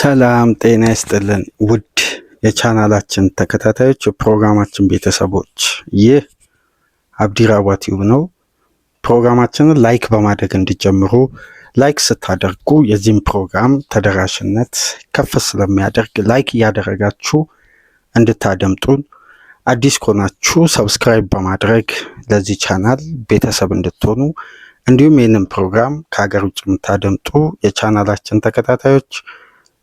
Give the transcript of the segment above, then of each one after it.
ሰላም ጤና ይስጥልን ውድ የቻናላችን ተከታታዮች የፕሮግራማችን ቤተሰቦች፣ ይህ አብዲራዋ ቲዩብ ነው። ፕሮግራማችንን ላይክ በማድረግ እንዲጀምሩ፣ ላይክ ስታደርጉ የዚህም ፕሮግራም ተደራሽነት ከፍ ስለሚያደርግ ላይክ እያደረጋችሁ እንድታደምጡን፣ አዲስ ከሆናችሁ ሰብስክራይብ በማድረግ ለዚህ ቻናል ቤተሰብ እንድትሆኑ፣ እንዲሁም ይህንን ፕሮግራም ከሀገር ውጭ የምታደምጡ የቻናላችን ተከታታዮች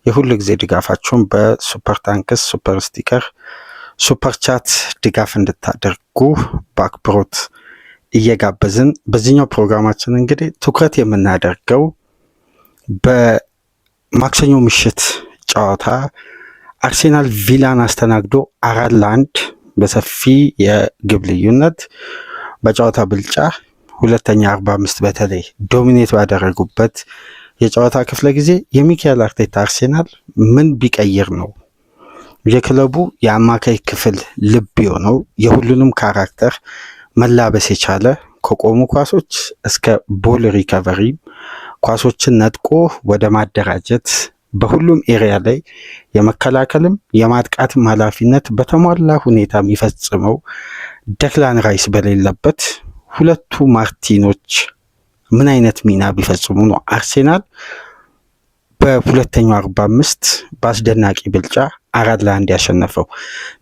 የሁሉ ጊዜ ድጋፋችሁን በሱፐር ታንክስ፣ ሱፐር ስቲከር፣ ሱፐር ቻት ድጋፍ እንድታደርጉ በአክብሮት እየጋበዝን በዚህኛው ፕሮግራማችን እንግዲህ ትኩረት የምናደርገው በማክሰኞ ምሽት ጨዋታ አርሴናል ቪላን አስተናግዶ 4-1 በሰፊ የግብ ልዩነት በጨዋታ ብልጫ ሁለተኛ 45 በተለይ ዶሚኔት ባደረጉበት የጨዋታ ክፍለ ጊዜ የሚካኤል አርቴታ አርሴናል ምን ቢቀይር ነው የክለቡ የአማካይ ክፍል ልብ የሆነው የሁሉንም ካራክተር መላበስ የቻለ ከቆሙ ኳሶች እስከ ቦል ሪከቨሪ ኳሶችን ነጥቆ ወደ ማደራጀት በሁሉም ኤሪያ ላይ የመከላከልም የማጥቃትም ኃላፊነት በተሟላ ሁኔታ የሚፈጽመው ደክላን ራይስ በሌለበት ሁለቱ ማርቲኖች ምን አይነት ሚና ቢፈጽሙ ነው አርሴናል በሁለተኛው 45 በአስደናቂ ብልጫ 4-1 ያሸነፈው?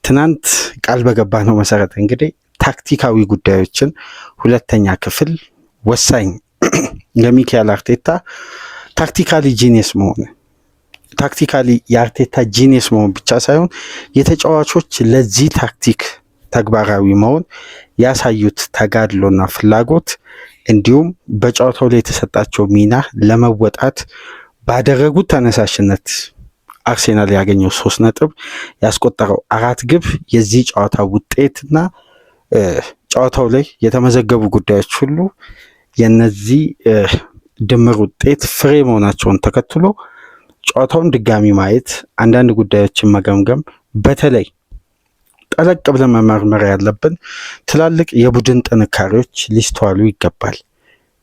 ትናንት ቃል በገባ ነው መሰረት እንግዲህ ታክቲካዊ ጉዳዮችን ሁለተኛ ክፍል ወሳኝ ለሚካኤል አርቴታ ታክቲካሊ ጂኒየስ መሆን ታክቲካሊ የአርቴታ ጂኒየስ መሆን ብቻ ሳይሆን የተጫዋቾች ለዚህ ታክቲክ ተግባራዊ መሆን ያሳዩት ተጋድሎና ፍላጎት እንዲሁም በጨዋታው ላይ የተሰጣቸው ሚና ለመወጣት ባደረጉት ተነሳሽነት አርሴናል ያገኘው 3 ነጥብ ያስቆጠረው 4 ግብ የዚህ ጨዋታ ውጤትና ጨዋታው ላይ የተመዘገቡ ጉዳዮች ሁሉ የነዚህ ድምር ውጤት ፍሬ መሆናቸውን ተከትሎ ጨዋታውን ድጋሚ ማየት፣ አንዳንድ ጉዳዮችን መገምገም፣ በተለይ ጠለቅ ብለን መመርመር ያለብን ትላልቅ የቡድን ጥንካሬዎች ሊስተዋሉ ይገባል።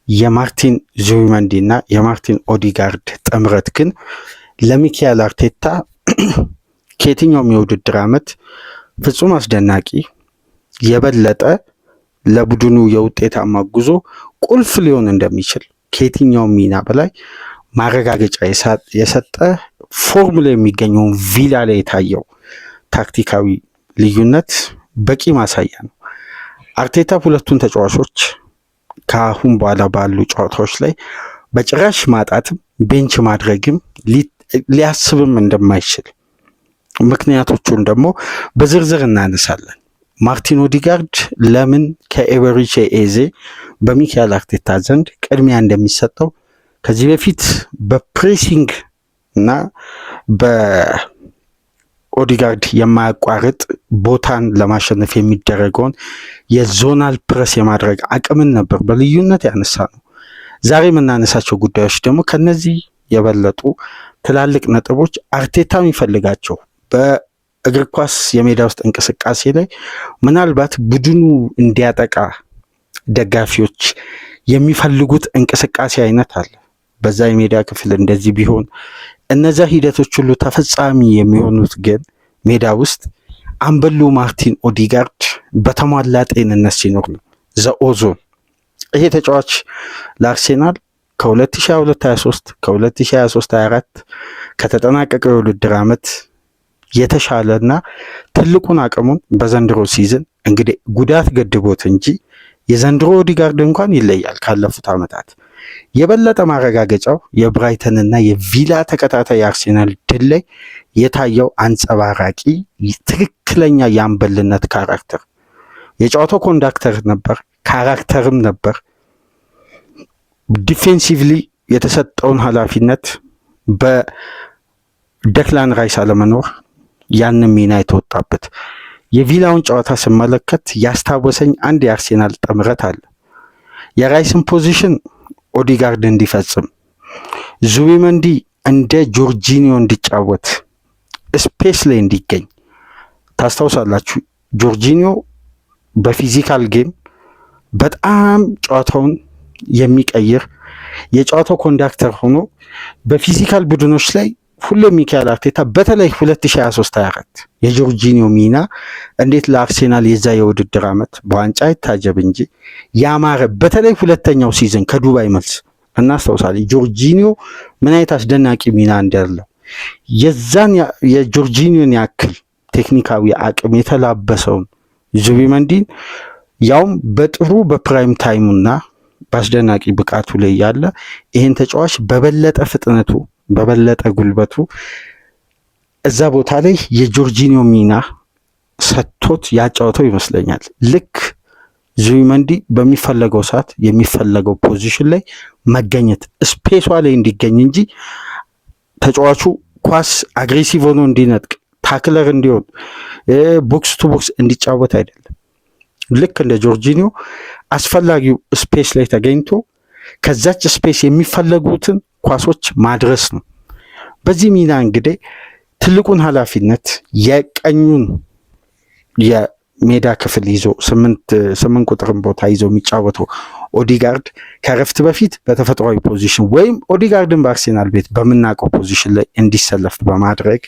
የማርቲን ዙቢመንዲ እና የማርቲን ኦዲጋርድ ጥምረት ግን ለሚካኤል አርቴታ ከየትኛውም የውድድር ዓመት ፍጹም አስደናቂ የበለጠ ለቡድኑ የውጤታማ ጉዞ ቁልፍ ሊሆን እንደሚችል ከየትኛውም ሚና በላይ ማረጋገጫ የሰጠ ፎርሙላ የሚገኘውን ቪላ ላይ የታየው ታክቲካዊ ልዩነት በቂ ማሳያ ነው። አርቴታ ሁለቱን ተጫዋቾች ከአሁን በኋላ ባሉ ጨዋታዎች ላይ በጭራሽ ማጣትም ቤንች ማድረግም ሊያስብም እንደማይችል ምክንያቶቹን ደግሞ በዝርዝር እናነሳለን። ማርቲን ኦዲጋርድ ለምን ከኤቨሪቼ ኤዜ በሚካኤል አርቴታ ዘንድ ቅድሚያ እንደሚሰጠው ከዚህ በፊት በፕሬሲንግ እና ኦዲጋርድ የማያቋርጥ ቦታን ለማሸነፍ የሚደረገውን የዞናል ፕረስ የማድረግ አቅምን ነበር በልዩነት ያነሳ ነው። ዛሬ የምናነሳቸው ጉዳዮች ደግሞ ከነዚህ የበለጡ ትላልቅ ነጥቦች አርቴታ የሚፈልጋቸው በእግር ኳስ የሜዳ ውስጥ እንቅስቃሴ ላይ ምናልባት ቡድኑ እንዲያጠቃ ደጋፊዎች የሚፈልጉት እንቅስቃሴ አይነት አለ። በዛ የሜዳ ክፍል እንደዚህ ቢሆን እነዛ ሂደቶች ሁሉ ተፈጻሚ የሚሆኑት ግን ሜዳ ውስጥ አምበሉ ማርቲን ኦዲጋርድ በተሟላ ጤንነት ሲኖር ነው። ዘኦዞን ይሄ ተጫዋች ለአርሴናል ከ2022-23 ከ2023-24 ከተጠናቀቀው የውድድር ዓመት የተሻለና ትልቁን አቅሙን በዘንድሮ ሲዝን እንግዲህ ጉዳት ገድቦት እንጂ የዘንድሮ ኦዲጋርድ እንኳን ይለያል ካለፉት ዓመታት። የበለጠ ማረጋገጫው የብራይተንና የቪላ ተከታታይ የአርሴናል ድል ላይ የታየው አንጸባራቂ ትክክለኛ የአምበልነት ካራክተር የጨዋታው ኮንዳክተር ነበር፣ ካራክተርም ነበር። ዲፌንሲቭሊ የተሰጠውን ኃላፊነት በደክላን ራይስ አለመኖር ያንን ሚና የተወጣበት የቪላውን ጨዋታ ስመለከት ያስታወሰኝ አንድ የአርሴናል ጥምረት አለ። የራይስን ፖዚሽን ኦዲጋርድ እንዲፈጽም፣ ዙቢመንዲ እንደ ጆርጂኒዮ እንዲጫወት ስፔስ ላይ እንዲገኝ ታስታውሳላችሁ። ጆርጂኒዮ በፊዚካል ጌም በጣም ጨዋታውን የሚቀይር የጨዋታው ኮንዳክተር ሆኖ በፊዚካል ቡድኖች ላይ ሁሌም ሚካኤል አርቴታ በተለይ 2023-24 የጆርጂኒዮ ሚና እንዴት ለአርሴናል የዛ የውድድር ዓመት በዋንጫ ይታጀብ እንጂ ያማረ በተለይ ሁለተኛው ሲዝን ከዱባይ መልስ እናስታውሳለን ጆርጂኒዮ ምን አይነት አስደናቂ ሚና እንዳለው የዛን የጆርጂኒዮን ያክል ቴክኒካዊ አቅም የተላበሰውን ዙቢመንዲን ያውም በጥሩ በፕራይም ታይሙና በአስደናቂ ብቃቱ ላይ ያለ ይሄን ተጫዋች በበለጠ ፍጥነቱ በበለጠ ጉልበቱ እዛ ቦታ ላይ የጆርጂኒዮ ሚና ሰጥቶት ያጫወተው ይመስለኛል። ልክ ዙቢመንዲ በሚፈለገው ሰዓት የሚፈለገው ፖዚሽን ላይ መገኘት ስፔሷ ላይ እንዲገኝ እንጂ ተጫዋቹ ኳስ አግሬሲቭ ሆኖ እንዲነጥቅ ታክለር እንዲሆን ቦክስ ቱ ቦክስ እንዲጫወት አይደለም። ልክ እንደ ጆርጂኒዮ አስፈላጊው ስፔስ ላይ ተገኝቶ ከዛች ስፔስ የሚፈለጉትን ኳሶች ማድረስ ነው። በዚህ ሚና እንግዲህ ትልቁን ኃላፊነት የቀኙን የሜዳ ክፍል ይዞ 8 ቁጥርን ቦታ ይዞ የሚጫወተው ኦዲጋርድ ከረፍት በፊት በተፈጥሯዊ ፖዚሽን ወይም ኦዲጋርድን በአርሴናል ቤት በምናውቀው ፖዚሽን ላይ እንዲሰለፍ በማድረግ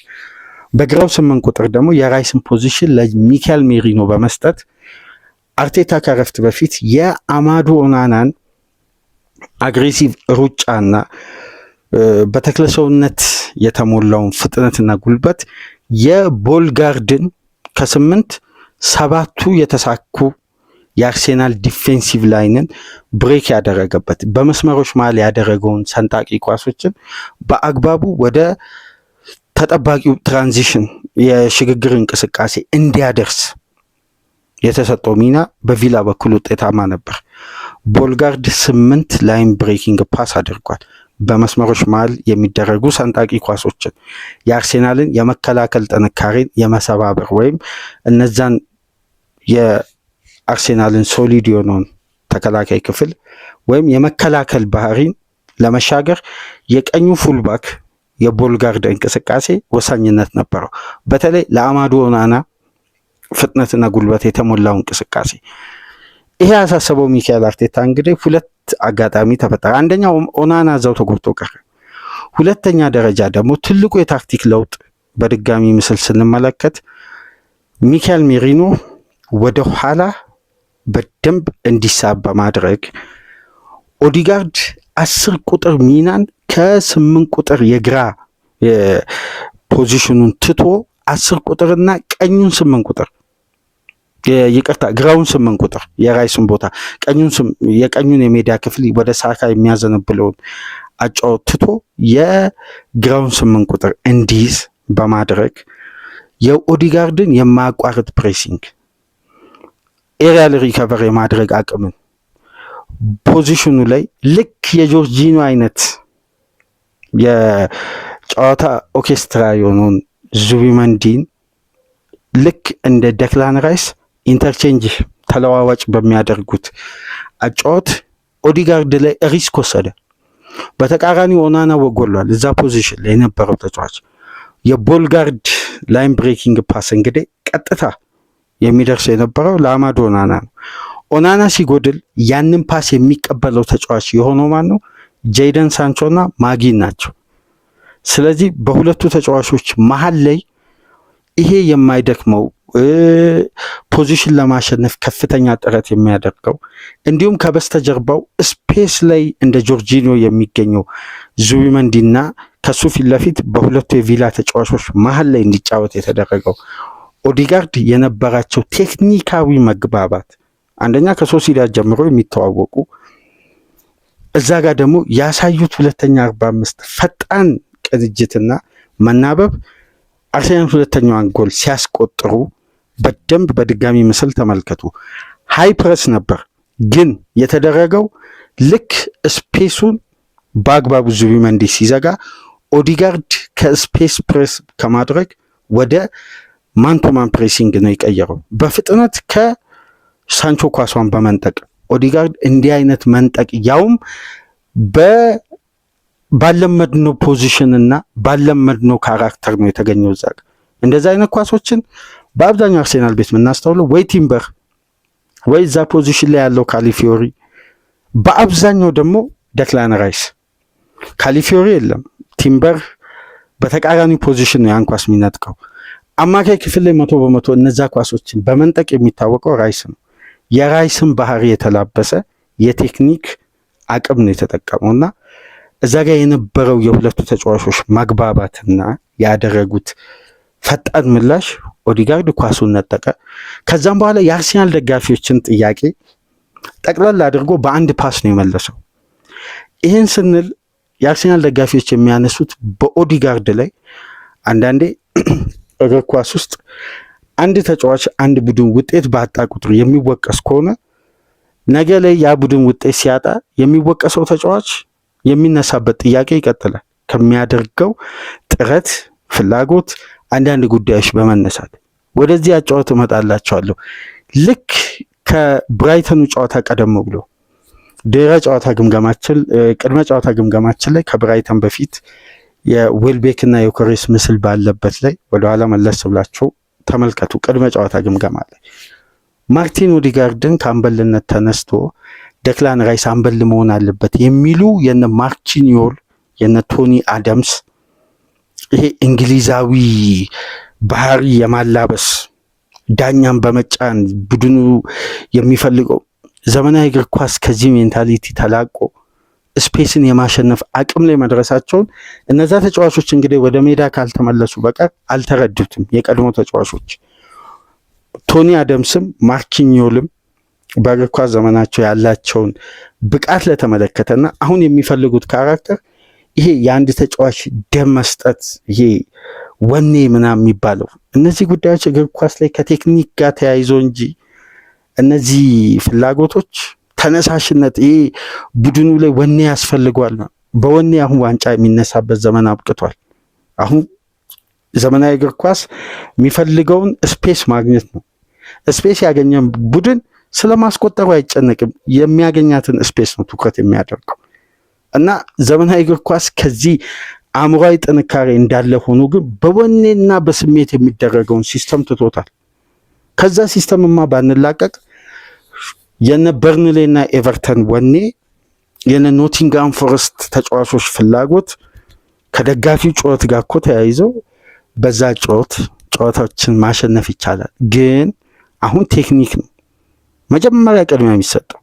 በግራው 8 ቁጥር ደግሞ የራይስን ፖዚሽን ለሚካኤል ሜሪኖ በመስጠት አርቴታ ከረፍት በፊት የአማዱ ኦናናን አግሬሲቭ ሩጫና በተክለሰውነት የተሞላውን ፍጥነትና ጉልበት የቦልጋርድን ከ8 7ቱ የተሳኩ የአርሴናል ዲፌንሲቭ ላይንን ብሬክ ያደረገበት በመስመሮች መሃል ያደረገውን ሰንጣቂ ኳሶችን በአግባቡ ወደ ተጠባቂው ትራንዚሽን የሽግግር እንቅስቃሴ እንዲያደርስ የተሰጠው ሚና በቪላ በኩል ውጤታማ ነበር። ቦልጋርድ 8 ላይን ብሬኪንግ ፓስ አድርጓል። በመስመሮች መሃል የሚደረጉ ሰንጣቂ ኳሶችን የአርሴናልን የመከላከል ጥንካሬን የመሰባበር ወይም እነዛን የአርሴናልን ሶሊድ የሆነውን ተከላካይ ክፍል ወይም የመከላከል ባህሪን ለመሻገር የቀኙ ፉልባክ የቦልጋርድ እንቅስቃሴ ወሳኝነት ነበረው። በተለይ ለአማዱ ኦናና ፍጥነትና ጉልበት የተሞላው እንቅስቃሴ ይሄ ያሳሰበው ሚካኤል አርቴታ እንግዲህ 2 አጋጣሚ ተፈጠረ። አንደኛው ኦናና እዛው ተጎድቶ ቀረ። ሁለተኛ ደረጃ ደግሞ ትልቁ የታክቲክ ለውጥ በድጋሚ ምስል ስንመለከት ሚካኤል ሜሪኖ ወደ ኋላ በደንብ እንዲሳብ በማድረግ ኦዲጋርድ 10 ቁጥር ሚናን ከ8 ቁጥር የግራ ፖዚሽኑን ትቶ 10 ቁጥርና ቀኙን 8 ቁጥር ግራውን 8 ቁጥር የራይስን ቦታ የቀኙን የሜዳ ክፍል ወደ ሳካ የሚያዘነብለውን አጫወት ትቶ የግራውን 8 ቁጥር እንዲይዝ በማድረግ የኦዲጋርድን የማያቋርጥ ፕሬሲንግ ኤሪያል ሪከቨር የማድረግ አቅምን ፖዚሽኑ ላይ ልክ የጆርጂኒዮ አይነት የጨዋታ ኦርኬስትራ የሆነውን ዙቢመንዲን ልክ እንደ ደክላን ራይስ ኢንተርቼንጅ ተለዋዋጭ በሚያደርጉት አጫወት ኦዲጋርድ ላይ ሪስክ ወሰደ። በተቃራኒው ኦናና ወጎሏል። እዛ ፖዚሽን ላይ የነበረው ተጫዋች የቦልጋርድ ላይን ብሬኪንግ ፓስ እንግዲህ ቀጥታ የሚደርሰው የነበረው ለአማዱ ኦናና ነው። ኦናና ሲጎድል ያንን ፓስ የሚቀበለው ተጫዋች የሆነው ማን ነው? ጄደን ሳንቾና ማጊን ናቸው። ስለዚህ በሁለቱ ተጫዋቾች መሀል ላይ ይሄ የማይደክመው ፖዚሽን ለማሸነፍ ከፍተኛ ጥረት የሚያደርገው እንዲሁም ከበስተጀርባው ስፔስ ላይ እንደ ጆርጂኒዮ የሚገኘው ዙቢመንዲና ከሱ ፊት ለፊት በሁለቱ የቪላ ተጫዋቾች መሀል ላይ እንዲጫወት የተደረገው ኦዲጋርድ የነበራቸው ቴክኒካዊ መግባባት አንደኛ ከሶሲዳድ ጀምሮ የሚተዋወቁ እዛ ጋር ደግሞ ያሳዩት ሁለተኛ 45 ፈጣን ቅንጅትና መናበብ አርሴናል ሁለተኛዋን ጎል ሲያስቆጥሩ በደንብ በድጋሚ ምስል ተመልከቱ። ሃይ ፕረስ ነበር ግን የተደረገው ልክ ስፔሱን በአግባቡ ዙቢመንዲ ሲዘጋ ኦዲጋርድ ከስፔስ ፕሬስ ከማድረግ ወደ ማንቶማን ፕሬሲንግ ነው የቀየረው። በፍጥነት ከሳንቾ ኳሷን በመንጠቅ ኦዲጋርድ እንዲህ አይነት መንጠቅ ያውም ባለመድነው ፖዚሽን እና ባለመድነው ካራክተር ነው የተገኘው። እዛ እንደዛ አይነት ኳሶችን በአብዛኛው አርሴናል ቤት የምናስተውለው ወይ ቲምበር ወይ እዛ ፖዚሽን ላይ ያለው ካሊፊዮሪ፣ በአብዛኛው ደግሞ ደክላን ራይስ። ካሊፊዮሪ የለም፣ ቲምበር በተቃራኒ ፖዚሽን ነው ያን ኳስ የሚነጥቀው። አማካይ ክፍል ላይ 100% እነዛ ኳሶችን በመንጠቅ የሚታወቀው ራይስ ነው። የራይስን ባህሪ የተላበሰ የቴክኒክ አቅም ነው የተጠቀመውና እዛ ጋር የነበረው የሁለቱ ተጫዋቾች ማግባባትና ያደረጉት ፈጣን ምላሽ ኦዲጋርድ ኳሱን ነጠቀ። ከዛም በኋላ የአርሰናል ደጋፊዎችን ጥያቄ ጠቅላላ አድርጎ በአንድ ፓስ ነው የመለሰው። ይህን ስንል የአርሰናል ደጋፊዎች የሚያነሱት በኦዲጋርድ ላይ አንዳንዴ እግር ኳስ ውስጥ አንድ ተጫዋች አንድ ቡድን ውጤት ባጣ ቁጥር የሚወቀስ ከሆነ ነገ ላይ ያ ቡድን ውጤት ሲያጣ የሚወቀሰው ተጫዋች የሚነሳበት ጥያቄ ይቀጥላል። ከሚያደርገው ጥረት፣ ፍላጎት፣ አንዳንድ ጉዳዮች በመነሳት ወደዚህ አጫወት እመጣላቸዋለሁ። ልክ ከብራይተኑ ጨዋታ ቀደም ብሎ ድህረ ጨዋታ ግምገማችን ቅድመ ጨዋታ ግምገማችን ላይ ከብራይተን በፊት የዌልቤክ እና የኮሬስ ምስል ባለበት ላይ ወደኋላ መለስ ብላችሁ ተመልከቱ። ቅድመ ጨዋታ ግምገማ ላይ ማርቲን ኦዲጋርድን ከአምበልነት ተነስቶ ደክላን ራይስ አምበል መሆን አለበት የሚሉ የነ ማርቺኒዮል የነ ቶኒ አዳምስ ይሄ እንግሊዛዊ ባህሪ የማላበስ ዳኛን በመጫን ቡድኑ የሚፈልገው ዘመናዊ እግር ኳስ ከዚህ ሜንታሊቲ ተላቆ ስፔስን የማሸነፍ አቅም ላይ መድረሳቸውን እነዛ ተጫዋቾች እንግዲህ ወደ ሜዳ ካልተመለሱ በቀር አልተረዱትም። የቀድሞ ተጫዋቾች ቶኒ አዳምስም ማርኪኞልም በእግር ኳስ ዘመናቸው ያላቸውን ብቃት ለተመለከተና አሁን የሚፈልጉት ካራክተር ይሄ የአንድ ተጫዋች ደም መስጠት፣ ይሄ ወኔ ምናምን የሚባለው እነዚህ ጉዳዮች እግር ኳስ ላይ ከቴክኒክ ጋር ተያይዞ እንጂ እነዚህ ፍላጎቶች ተነሳሽነት ይሄ ቡድኑ ላይ ወኔ ያስፈልገዋል ነው። በወኔ አሁን ዋንጫ የሚነሳበት ዘመን አብቅቷል። አሁን ዘመናዊ እግር ኳስ የሚፈልገውን ስፔስ ማግኘት ነው። ስፔስ ያገኘ ቡድን ስለማስቆጠሩ አይጨነቅም። የሚያገኛትን ስፔስ ነው ትኩረት የሚያደርገው እና ዘመናዊ እግር ኳስ ከዚህ አእምሯዊ ጥንካሬ እንዳለ ሆኖ ግን በወኔና በስሜት የሚደረገውን ሲስተም ትቶታል። ከዛ ሲስተምማ ባንላቀቅ የነ በርንሌና ኤቨርተን ወኔ የነ ኖቲንጋም ፎረስት ተጫዋቾች ፍላጎት ከደጋፊው ጩኸት ጋር እኮ ተያይዘው በዛ ጨዋታዎችን ማሸነፍ ይቻላል። ግን አሁን ቴክኒክ ነው መጀመሪያ ቅድሚያ የሚሰጠው።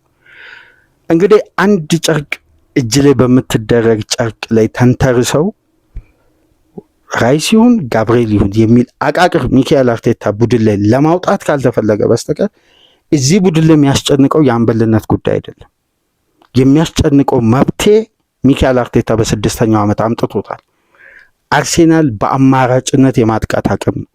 እንግዲህ አንድ ጨርቅ እጅ ላይ በምትደረግ ጨርቅ ላይ ተንተርሰው ራይስ ይሁን ጋብርኤል ይሁን የሚል አቃቅር ሚካኤል አርቴታ ቡድን ላይ ለማውጣት ካልተፈለገ በስተቀር እዚህ ቡድን ላይ የሚያስጨንቀው የአምበልነት ጉዳይ አይደለም። የሚያስጨንቀው መብቴ ሚካኤል አርቴታ በ6ኛው ዓመት አምጥቶታል። አርሴናል በአማራጭነት የማጥቃት አቅም ነው።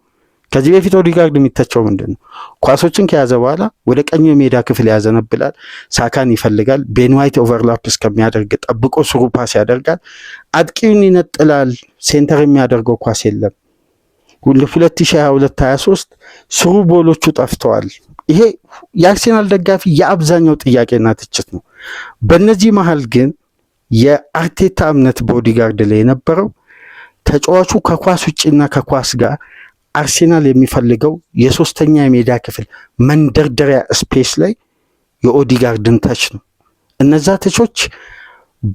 ከዚህ በፊት ኦዲጋርድ የሚተቸው ምንድን ነው? ኳሶችን ከያዘ በኋላ ወደ ቀኙ የሜዳ ክፍል ያዘነብላል፣ ሳካን ይፈልጋል፣ ቤን ዋይት ኦቨርላፕ እስከሚያደርግ ጠብቆ ስሩ ፓስ ያደርጋል፣ አጥቂውን ይነጥላል። ሴንተር የሚያደርገው ኳስ የለም። 2022-23 ስሩ ቦሎቹ ጠፍተዋል። ይሄ የአርሴናል ደጋፊ የአብዛኛው ጥያቄና ትችት ነው። በእነዚህ መሀል ግን የአርቴታ እምነት በኦዲጋርድ ላይ የነበረው ተጫዋቹ ከኳስ ውጭና ከኳስ ጋር አርሴናል የሚፈልገው የሶስተኛ የሜዳ ክፍል መንደርደሪያ ስፔስ ላይ የኦዲጋርድን ተች ነው። እነዛ ተቾች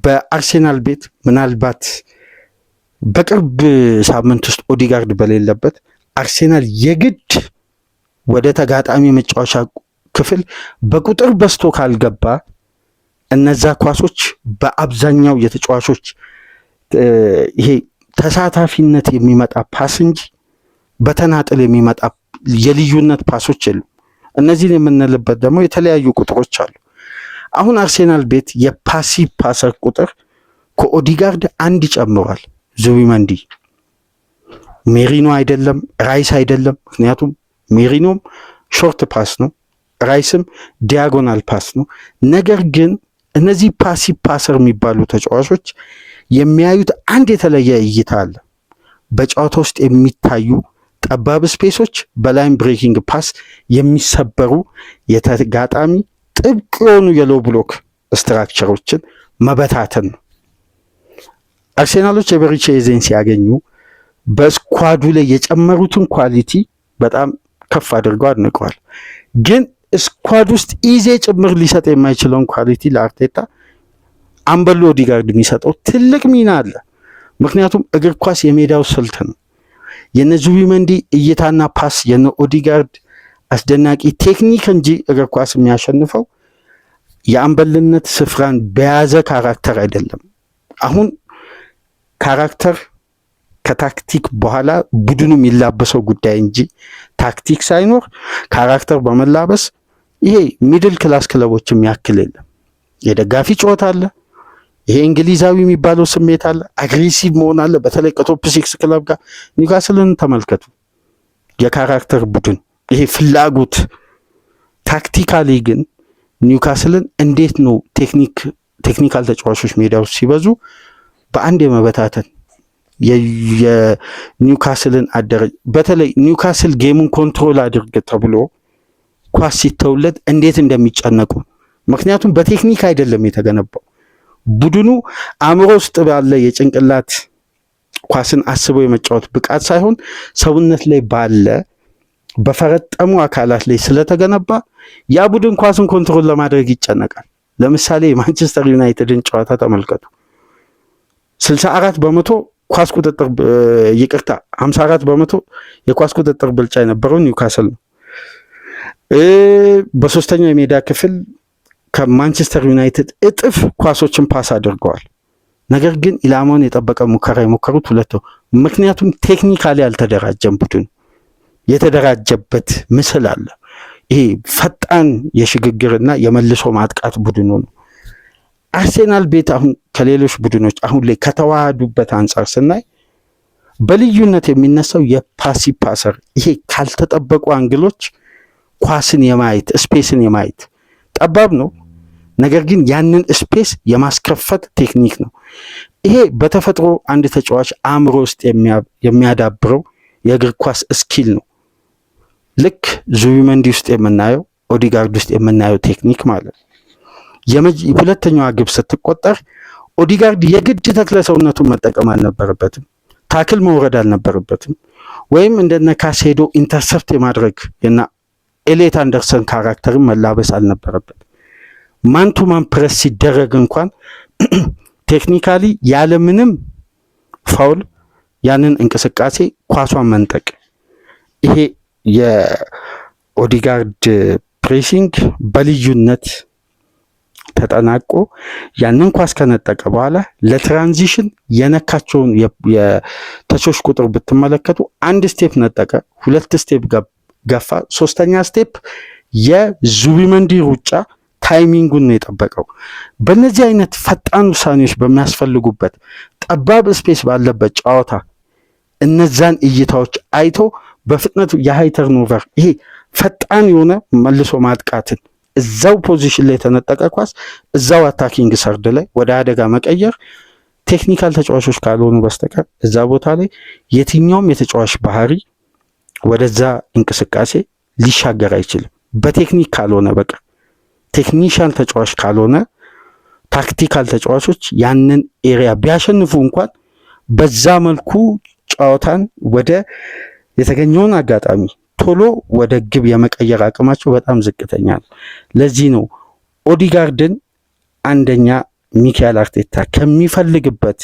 በአርሴናል ቤት ምናልባት በቅርብ ሳምንት ውስጥ ኦዲጋርድ በሌለበት አርሴናል የግድ ወደ ተጋጣሚ መጫወቻ ክፍል በቁጥር በስቶ ካልገባ እነዛ ኳሶች በአብዛኛው የተጫዋቾች ይሄ ተሳታፊነት የሚመጣ ፓስ እንጂ በተናጥል የሚመጣ የልዩነት ፓሶች የሉም። እነዚህን የምንልበት ደግሞ የተለያዩ ቁጥሮች አሉ። አሁን አርሴናል ቤት የፓሲቭ ፓሰር ቁጥር ከኦዲጋርድ አንድ ጨምሯል። ዙቢመንዲ ሜሪኖ አይደለም፣ ራይስ አይደለም። ምክንያቱም ሜሪኖም ሾርት ፓስ ነው፣ ራይስም ዲያጎናል ፓስ ነው። ነገር ግን እነዚህ ፓሲቭ ፓሰር የሚባሉ ተጫዋቾች የሚያዩት አንድ የተለየ እይታ አለ። በጨዋታ ውስጥ የሚታዩ ጠባብ ስፔሶች በላይን ብሬኪንግ ፓስ የሚሰበሩ የተጋጣሚ ጥብቅ የሆኑ የሎ ብሎክ ስትራክቸሮችን መበታተን ነው። አርሴናሎች የበሪቼ ኤዜን ሲያገኙ በስኳዱ ላይ የጨመሩትን ኳሊቲ በጣም ከፍ አድርገው አድንቀዋል። ግን ስኳድ ውስጥ ኢዜ ጭምር ሊሰጥ የማይችለውን ኳሊቲ ለአርቴታ አምበሎ ኦዲጋርድ የሚሰጠው ትልቅ ሚና አለ። ምክንያቱም እግር ኳስ የሜዳው ስልት ነው። የነ ዙቢመንዲ እይታና ፓስ፣ የነ ኦዲጋርድ አስደናቂ ቴክኒክ እንጂ እግር ኳስ የሚያሸንፈው የአምበልነት ስፍራን በያዘ ካራክተር አይደለም። አሁን ካራክተር ከታክቲክ በኋላ ቡድኑ የሚላበሰው ጉዳይ እንጂ ታክቲክ ሳይኖር ካራክተር በመላበስ ይሄ ሚድል ክላስ ክለቦችም ያክል የለም። የደጋፊ ጨዋታ አለ። ይሄ እንግሊዛዊ የሚባለው ስሜት አለ። አግሬሲቭ መሆን አለ። በተለይ ከቶፕ 6 ክለብ ጋር ኒውካስልን ተመልከቱ። የካራክተር ቡድን ይሄ ፍላጎት። ታክቲካሊ ግን ኒውካስልን እንዴት ነው ቴክኒካል ተጫዋቾች ሜዳ ውስጥ ሲበዙ በአንድ የመበታተን የኒውካስልን በተለይ ኒውካስል ጌሙን ኮንትሮል አድርግ ተብሎ ኳስ ሲተውለት እንዴት እንደሚጨነቁ። ምክንያቱም በቴክኒክ አይደለም የተገነባው። ቡድኑ አእምሮ ውስጥ ባለ የጭንቅላት ኳስን አስቦ የመጫወት ብቃት ሳይሆን ሰውነት ላይ ባለ በፈረጠሙ አካላት ላይ ስለተገነባ ያ ቡድን ኳስን ኮንትሮል ለማድረግ ይጨነቃል። ለምሳሌ የማንቸስተር ዩናይትድን ጨዋታ ተመልከቱ። 64 በመቶ ኳስ ቁጥጥር 54 በመቶ የኳስ ቁጥጥር ብልጫ የነበረው ኒውካስል ነው። በሶስተኛው የሜዳ ክፍል ከማንቸስተር ዩናይትድ እጥፍ ኳሶችን ፓስ አድርገዋል። ነገር ግን ኢላማውን የጠበቀ ሙከራ የሞከሩት ሁለት ነው። ምክንያቱም ቴክኒካሊ ያልተደራጀም ቡድን የተደራጀበት ምስል አለ። ይሄ ፈጣን የሽግግርና የመልሶ ማጥቃት ቡድኑ ነው። አርሴናል ቤት አሁን ከሌሎች ቡድኖች አሁን ላይ ከተዋሃዱበት አንጻር ስናይ በልዩነት የሚነሳው የፓሲ ፓሰር፣ ይሄ ካልተጠበቁ አንግሎች ኳስን የማየት ስፔስን የማየት ጠባብ ነው፣ ነገር ግን ያንን ስፔስ የማስከፈት ቴክኒክ ነው። ይሄ በተፈጥሮ አንድ ተጫዋች አእምሮ ውስጥ የሚያዳብረው የእግር ኳስ ስኪል ነው። ልክ ዙቢመንዲ ውስጥ የምናየው ኦዲጋርድ ውስጥ የምናየው ቴክኒክ ማለት ነው። ሁለተኛዋ ግብ ስትቆጠር ኦዲጋርድ የግድ ተክለ ሰውነቱን መጠቀም አልነበረበትም። ታክል መውረድ አልነበረበትም። ወይም እንደነ ካሴዶ ኢንተርሰፕት የማድረግ እና ኤሌት አንደርሰን ካራክተርን መላበስ አልነበረበት። ማንቱማን ፕረስ ሲደረግ እንኳን ቴክኒካሊ ያለምንም ፋውል ያንን እንቅስቃሴ ኳሷን መንጠቅ። ይሄ የኦዲጋርድ ፕሬሲንግ በልዩነት ተጠናቆ ያንን ኳስ ከነጠቀ በኋላ ለትራንዚሽን የነካቸውን የተቾች ቁጥር ብትመለከቱ አንድ ስቴፕ ነጠቀ፣ ሁለት ስቴፕ ገፋ፣ ሶስተኛ ስቴፕ የዙቢመንዲ ሩጫ ታይሚንጉን ነው የጠበቀው። በእነዚህ አይነት ፈጣን ውሳኔዎች በሚያስፈልጉበት ጠባብ ስፔስ ባለበት ጨዋታ እነዛን እይታዎች አይቶ በፍጥነቱ የሃይ ተርኖቨር ይሄ ፈጣን የሆነ መልሶ ማጥቃትን እዛው ፖዚሽን ላይ የተነጠቀ ኳስ እዛው አታኪንግ ሰርድ ላይ ወደ አደጋ መቀየር ቴክኒካል ተጫዋቾች ካልሆኑ በስተቀር እዛ ቦታ ላይ የትኛውም የተጫዋች ባህሪ ወደዛ እንቅስቃሴ ሊሻገር አይችልም። በቴክኒክ ካልሆነ በቀር ቴክኒሻል ተጫዋች ካልሆነ ታክቲካል ተጫዋቾች ያንን ኤሪያ ቢያሸንፉ እንኳን በዛ መልኩ ጨዋታን ወደ የተገኘውን አጋጣሚ ቶሎ ወደ ግብ የመቀየር አቅማቸው በጣም ዝቅተኛ ነው። ለዚህ ነው ኦዲጋርድን አንደኛ ሚካኤል አርቴታ ከሚፈልግበት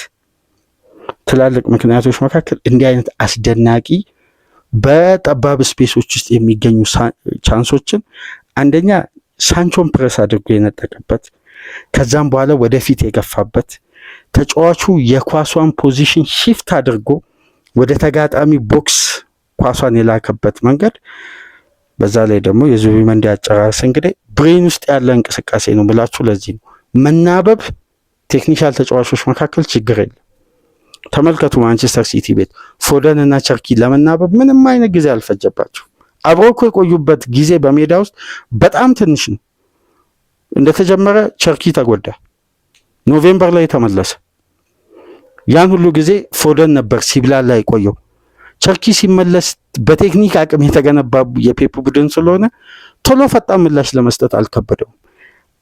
ትላልቅ ምክንያቶች መካከል እንዲህ አይነት አስደናቂ በጠባብ ስፔሶች ውስጥ የሚገኙ ቻንሶችን አንደኛ ሳንቾን ፕረስ አድርጎ የነጠቀበት፣ ከዛም በኋላ ወደፊት የገፋበት፣ ተጫዋቹ የኳሷን ፖዚሽን ሺፍት አድርጎ ወደ ተጋጣሚ ቦክስ ኳሷን የላከበት መንገድ፣ በዛ ላይ ደግሞ የዙቢመንዲ አጨራረስ እንግዲህ ብሬን ውስጥ ያለ እንቅስቃሴ ነው ብላችሁ። ለዚህ ነው መናበብ ቴክኒካል ተጫዋቾች መካከል ችግር የለም። ተመልከቱ ማንቸስተር ሲቲ ቤት ፎደን እና ቸርኪ ለመናበብ ምንም አይነት ጊዜ አልፈጀባቸው። አብረው እኮ የቆዩበት ጊዜ በሜዳ ውስጥ በጣም ትንሽ ነው። እንደተጀመረ ቸርኪ ተጎዳ፣ ኖቬምበር ላይ ተመለሰ። ያን ሁሉ ጊዜ ፎደን ነበር ሲብላላ የቆየው። ቸርኪ ሲመለስ በቴክኒክ አቅም የተገነባ የፔፕ ቡድን ስለሆነ ቶሎ ፈጣን ምላሽ ለመስጠት አልከበደውም።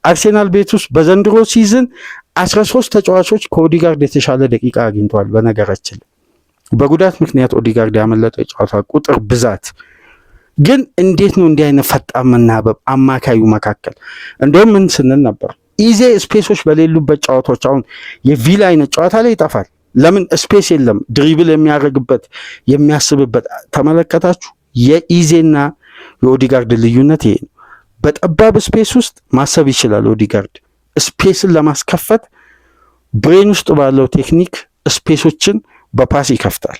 አርሴናል ቤት ውስጥ በዘንድሮ ሲዝን 13 ተጫዋቾች ከኦዲጋርድ የተሻለ ደቂቃ አግኝተዋል። በነገራችን በጉዳት ምክንያት ኦዲጋርድ ያመለጠው የጨዋታ ቁጥር ብዛት ግን እንዴት ነው እንዲህ አይነት ፈጣን መናበብ አማካዩ መካከል? እንደውም ምን ስንል ነበር? ኢዜ ስፔሶች በሌሉበት ጨዋታዎች አሁን የቪላ አይነት ጨዋታ ላይ ይጠፋል። ለምን ስፔስ የለም ድሪብል የሚያደርግበት የሚያስብበት። ተመለከታችሁ? የኢዜና የኦዲጋርድ ልዩነት ይሄ ነው። በጠባብ ስፔስ ውስጥ ማሰብ ይችላል ኦዲጋርድ። ስፔስን ለማስከፈት ብሬን ውስጥ ባለው ቴክኒክ ስፔሶችን በፓስ ይከፍታል።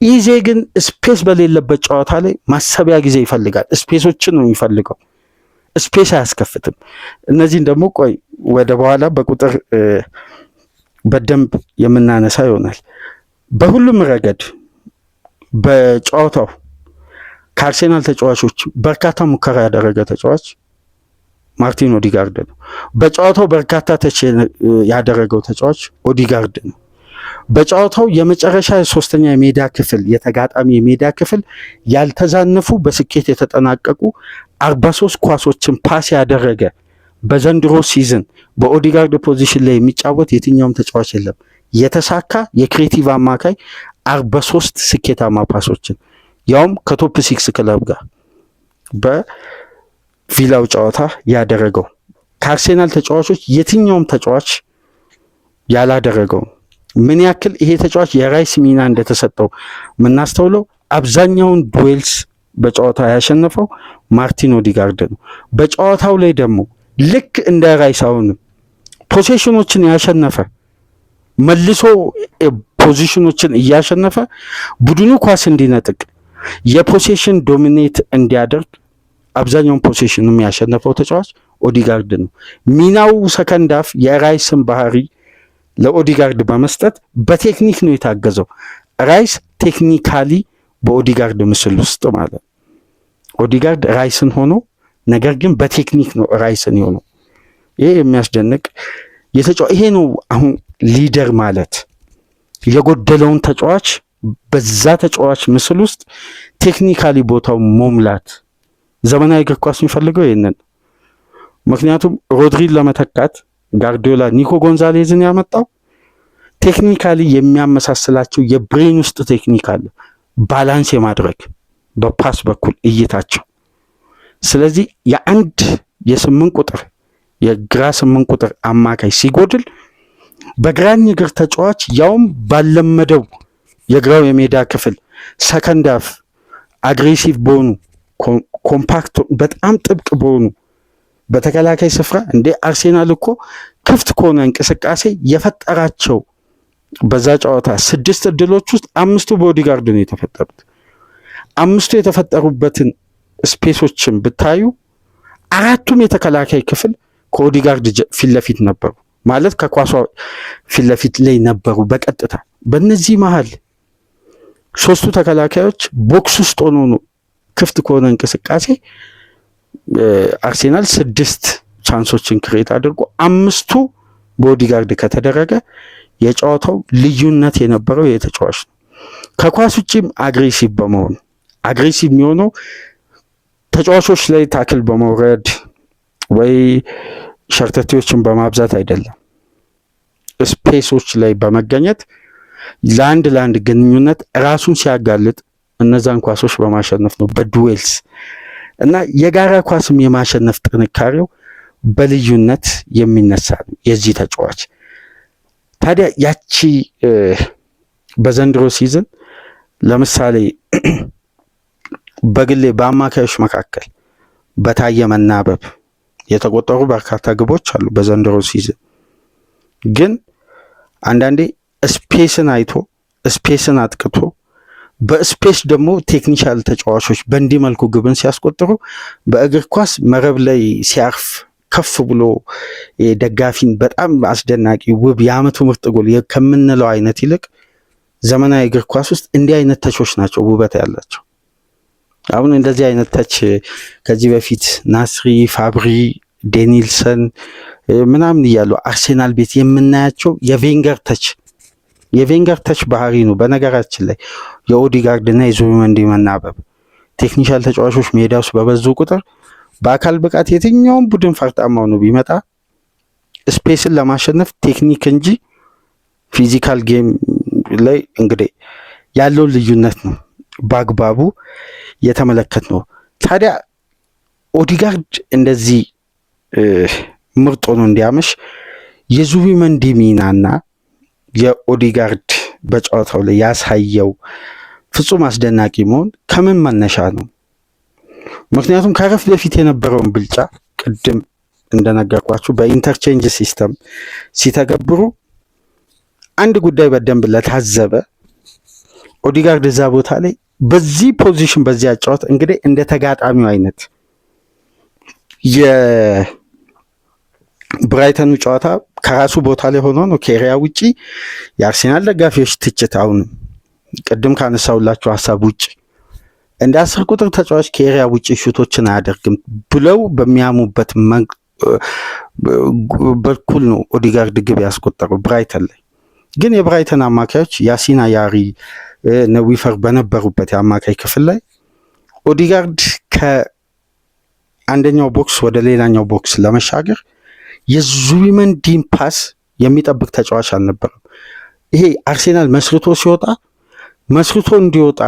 ኢዜ ግን ስፔስ በሌለበት ጨዋታ ላይ ማሰቢያ ጊዜ ይፈልጋል። ስፔሶችን ነው የሚፈልገው፣ ስፔስ አያስከፍትም። እነዚህን ደግሞ ቆይ ወደ በኋላ በቁጥር በደንብ የምናነሳ ይሆናል። በሁሉም ረገድ በጨዋታው ከአርሴናል ተጫዋቾች በርካታ ሙከራ ያደረገ ተጫዋች ማርቲን ኦዲጋርድ ነው። በጨዋታው በርካታ ተች ያደረገው ተጫዋች ኦዲጋርድ ነው። በጨዋታው የመጨረሻ ሶስተኛ የሜዳ ክፍል የተጋጣሚ የሜዳ ክፍል ያልተዛነፉ በስኬት የተጠናቀቁ 43 ኳሶችን ፓስ ያደረገ በዘንድሮ ሲዝን በኦዲጋርድ ፖዚሽን ላይ የሚጫወት የትኛውም ተጫዋች የለም። የተሳካ የክሬቲቭ አማካይ 43 ስኬታማ ፓሶችን ያውም ከቶፕ 6 ክለብ ጋር በቪላው ጨዋታ ያደረገው ከአርሴናል ተጫዋቾች የትኛውም ተጫዋች ያላደረገው። ምን ያክል ይሄ ተጫዋች የራይስ ሚና እንደተሰጠው የምናስተውለው አብዛኛውን ዱዌልስ በጨዋታ ያሸነፈው ማርቲን ኦዲጋርድ ነው። በጨዋታው ላይ ደግሞ ልክ እንደ ራይስ አሁንም ፖሴሽኖችን ያሸነፈ መልሶ ፖዚሽኖችን እያሸነፈ ቡድኑ ኳስ እንዲነጥቅ የፖሴሽን ዶሚኔት እንዲያደርግ አብዛኛውን ፖሴሽንም ያሸነፈው ተጫዋች ኦዲጋርድ ነው። ሚናው ሰከንድ ሃፍ የራይስን ባህሪ ለኦዲጋርድ በመስጠት በቴክኒክ ነው የታገዘው። ራይስ ቴክኒካሊ በኦዲጋርድ ምስል ውስጥ ማለት ኦዲጋርድ ራይስን ሆኖ ነገር ግን በቴክኒክ ነው ራይስን የሆነው። ይሄ የሚያስደንቅ ይሄ ነው አሁን ሊደር ማለት የጎደለውን ተጫዋች በዛ ተጫዋች ምስል ውስጥ ቴክኒካሊ ቦታው መሙላት። ዘመናዊ እግር ኳስ የሚፈልገው ይሄንን። ምክንያቱም ሮድሪን ለመተካት ጋርዲዮላ ኒኮ ጎንዛሌዝን ያመጣው ቴክኒካሊ የሚያመሳስላቸው የብሬን ውስጥ ቴክኒክ አለ፣ ባላንስ የማድረግ በፓስ በኩል እይታቸው። ስለዚህ የአንድ የ8 ቁጥር የግራ 8 ቁጥር አማካይ ሲጎድል በግራኝ እግር ተጫዋች ያውም ባለመደው የግራው የሜዳ ክፍል ሰከንድ ሃፍ አግሬሲቭ በሆኑ ኮምፓክት በጣም ጥብቅ በሆኑ በተከላካይ ስፍራ እንደ አርሴናል እኮ ክፍት ከሆነ እንቅስቃሴ የፈጠራቸው በዛ ጨዋታ 6 እድሎች ውስጥ 5ቱ በኦዲጋርድ ነው የተፈጠሩት። 5ቱ የተፈጠሩበትን ስፔሶችን ብታዩ 4ቱም የተከላካይ ክፍል ከኦዲጋርድ ፊት ለፊት ነበሩ፣ ማለት ከኳሷ ፊት ለፊት ላይ ነበሩ በቀጥታ። በእነዚህ መሃል 3ቱ ተከላካዮች ቦክስ ውስጥ ሆኖ ነው ክፍት ከሆነ እንቅስቃሴ አርሴናል 6 ቻንሶችን ክሬት አድርጎ 5ቱ በኦዲጋርድ ከተደረገ የጨዋታው ልዩነት የነበረው የተጫዋች ነው። ከኳስ ውጪም አግሬሲቭ በመሆን አግሬሲቭ የሚሆነው ተጫዋቾች ላይ ታክል በመውረድ ወይ ሸርተቴዎችን በማብዛት አይደለም፣ ስፔሶች ላይ በመገኘት ለአንድ ግንኙነት ራሱን ሲያጋልጥ እነዛን ኳሶች በማሸነፍ ነው በዱዌልስ እና የጋራ ኳስም የማሸነፍ ጥንካሬው በልዩነት የሚነሳ ነው የዚህ ተጫዋች። ታዲያ ያቺ በዘንድሮ ሲዝን ለምሳሌ በግሌ በአማካዮች መካከል በታየ መናበብ የተቆጠሩ በርካታ ግቦች አሉ በዘንድሮ ሲዝን። ግን አንዳንዴ ስፔስን አይቶ ስፔስን አጥቅቶ በስፔስ ደግሞ ቴክኒሻል ተጫዋቾች በእንዲህ መልኩ ግብን ሲያስቆጥሩ በእግር ኳስ መረብ ላይ ሲያርፍ ከፍ ብሎ ደጋፊን በጣም አስደናቂ ውብ የዓመቱ ምርጥ ጎል ከምንለው አይነት ይልቅ ዘመናዊ እግር ኳስ ውስጥ እንዲህ አይነት ተቾች ናቸው ውበት ያላቸው። አሁን እንደዚህ አይነት ተች ከዚህ በፊት ናስሪ፣ ፋብሪ፣ ዴኒልሰን ምናምን እያሉ አርሴናል ቤት የምናያቸው የቬንገር ተች ባህሪ ነው። በነገራችን ላይ የኦዲጋርድ እና የዙቢመንዲ መናበብ ቴክኒሻል ተጫዋቾች ሜዳ ውስጥ በበዙ ቁጥር በአካል ብቃት የትኛውም ቡድን ፈርጣማው ነው ቢመጣ ስፔስን ለማሸነፍ ቴክኒክ እንጂ ፊዚካል ጌም ላይ እንግዲህ ያለውን ልዩነት ነው በአግባቡ የተመለከት ነው። ታዲያ ኦዲጋርድ እንደዚህ ምርጥ ሆኖ እንዲያመሽ የዙቢመንዲ ሚናና የኦዲጋርድ በጨዋታው ላይ ያሳየው ፍጹም አስደናቂ መሆን ከምን መነሻ ነው? ምክንያቱም ከረፍት በፊት የነበረውን ብልጫ ቅድም እንደነገርኳችሁ በኢንተርቼንጅ ሲስተም ሲተገብሩ አንድ ጉዳይ በደንብ ለታዘበ ኦዲጋርድ እዛ ቦታ ላይ በዚህ ፖዚሽን በዚህ አጫወት እንግዲህ እንደ ተጋጣሚው አይነት የብራይተኑ ጨዋታ ከራሱ ቦታ ላይ ሆኖ ነው ከኤሪያ ውጪ የአርሴናል ደጋፊዎች ትችት አሁንም ቅድም ካነሳውላችሁ ሀሳብ ውጪ እንደ 10 ቁጥር ተጫዋች ከኤሪያ ውጪ ሹቶችን አያደርግም ብለው በሚያሙበት በኩል ነው ኦዲጋርድ ግብ ያስቆጠረው ብራይተን ላይ። ግን የብራይተን አማካዮች ያሲን አያሪ ነዊፈር በነበሩበት የአማካይ ክፍል ላይ ኦዲጋርድ ከአንደኛው ቦክስ ወደ ሌላኛው ቦክስ ለመሻገር የዙቢመንዲን ፓስ የሚጠብቅ ተጫዋች አልነበረም። ይሄ አርሴናል መስርቶ እንዲወጣ